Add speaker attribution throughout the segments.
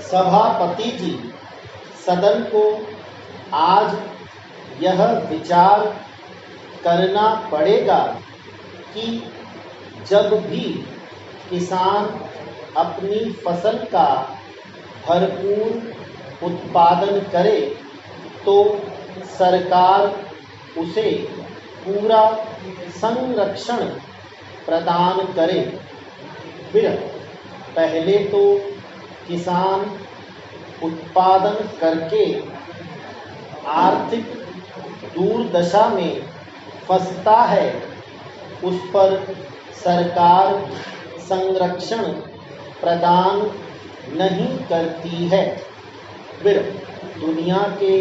Speaker 1: सभापति जी, सदन को आज यह विचार करना पड़ेगा कि जब भी किसान अपनी फसल का भरपूर उत्पादन करे तो सरकार उसे पूरा संरक्षण प्रदान करे। फिर पहले तो किसान उत्पादन करके आर्थिक दुर्दशा में फंसता है, उस पर सरकार संरक्षण प्रदान नहीं करती है। फिर दुनिया के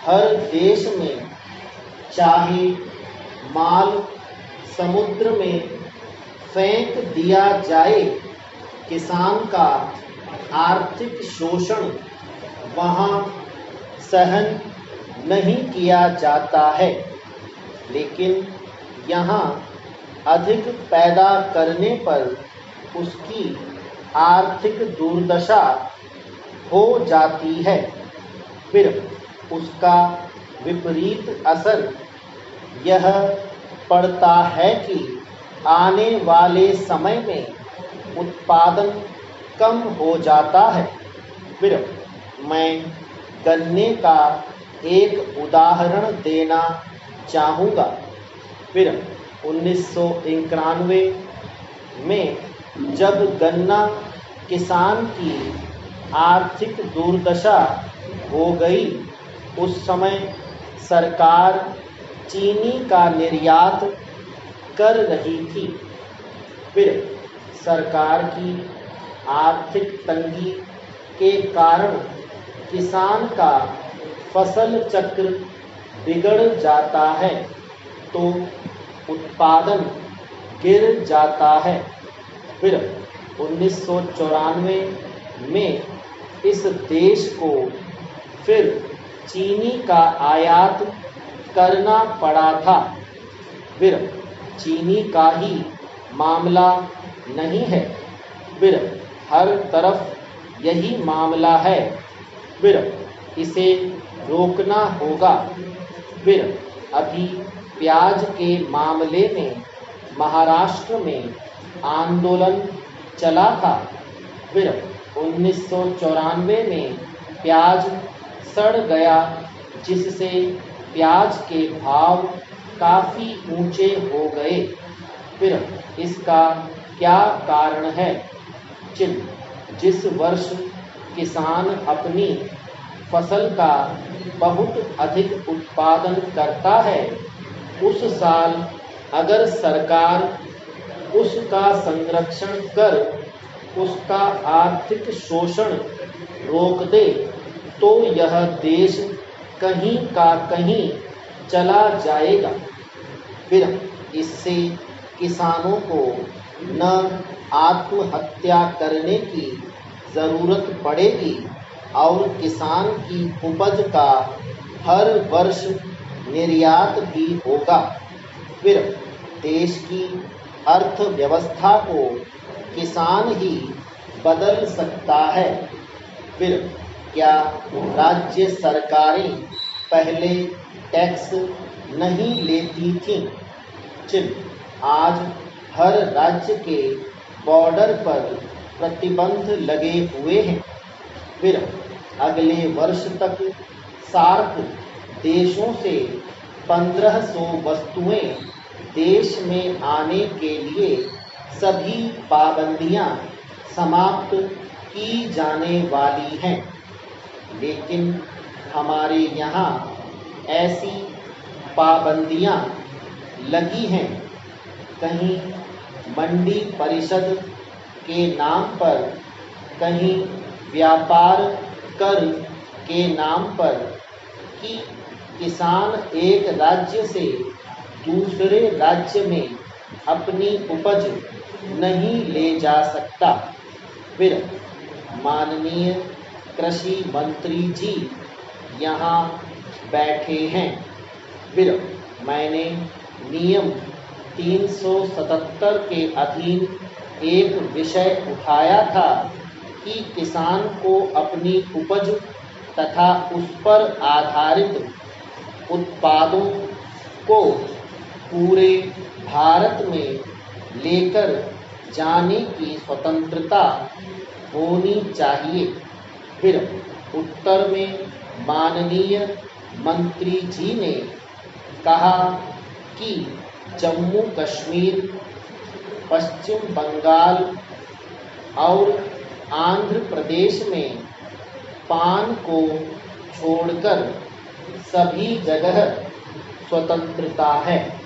Speaker 1: हर देश में चाहे माल समुद्र में फेंक दिया जाए, किसान का आर्थिक शोषण वहाँ सहन नहीं किया जाता है, लेकिन यहाँ अधिक पैदा करने पर उसकी आर्थिक दुर्दशा हो जाती है। फिर उसका विपरीत असर यह पड़ता है कि आने वाले समय में उत्पादन कम हो जाता है। फिर मैं गन्ने का एक उदाहरण देना चाहूँगा। फिर 1991 में जब गन्ना किसान की आर्थिक दुर्दशा हो गई, उस समय सरकार चीनी का निर्यात कर रही थी। फिर सरकार की आर्थिक तंगी के कारण किसान का फसल चक्र बिगड़ जाता है तो उत्पादन गिर जाता है। फिर 1994 में इस देश को फिर चीनी का आयात करना पड़ा था। फिर चीनी का ही मामला नहीं है, फिर हर तरफ यही मामला है। फिर इसे रोकना होगा। फिर अभी प्याज के मामले में महाराष्ट्र में आंदोलन चला था। फिर 1994 में प्याज सड़ गया, जिससे प्याज के भाव काफ़ी ऊंचे हो गए। फिर इसका क्या कारण है? जिस वर्ष किसान अपनी फसल का बहुत अधिक उत्पादन करता है, उस साल अगर सरकार उसका संरक्षण कर उसका आर्थिक शोषण रोक दे तो यह देश कहीं का कहीं चला जाएगा। फिर इससे किसानों को न आत्महत्या करने की ज़रूरत पड़ेगी और किसान की उपज का हर वर्ष निर्यात भी होगा। फिर देश की अर्थव्यवस्था को किसान ही बदल सकता है। फिर क्या राज्य सरकारें पहले टैक्स नहीं लेती थीं? आज हर राज्य के बॉर्डर पर प्रतिबंध लगे हुए हैं। फिर अगले वर्ष तक सार्क देशों से 1500 वस्तुएं देश में आने के लिए सभी पाबंदियां समाप्त की जाने वाली हैं, लेकिन हमारे यहाँ ऐसी पाबंदियां लगी हैं। कहीं मंडी परिषद के नाम पर, कहीं व्यापार कर के नाम पर कि किसान एक राज्य से दूसरे राज्य में अपनी उपज नहीं ले जा सकता। फिर माननीय कृषि मंत्री जी यहाँ बैठे हैं। फिर मैंने नियम 377 के अधीन एक विषय उठाया था कि किसान को अपनी उपज तथा उस पर आधारित उत्पादों को पूरे भारत में लेकर जाने की स्वतंत्रता होनी चाहिए। फिर उत्तर में माननीय मंत्री जी ने कहा कि जम्मू कश्मीर, पश्चिम बंगाल और आंध्र प्रदेश में पान को छोड़कर सभी जगह स्वतंत्रता है।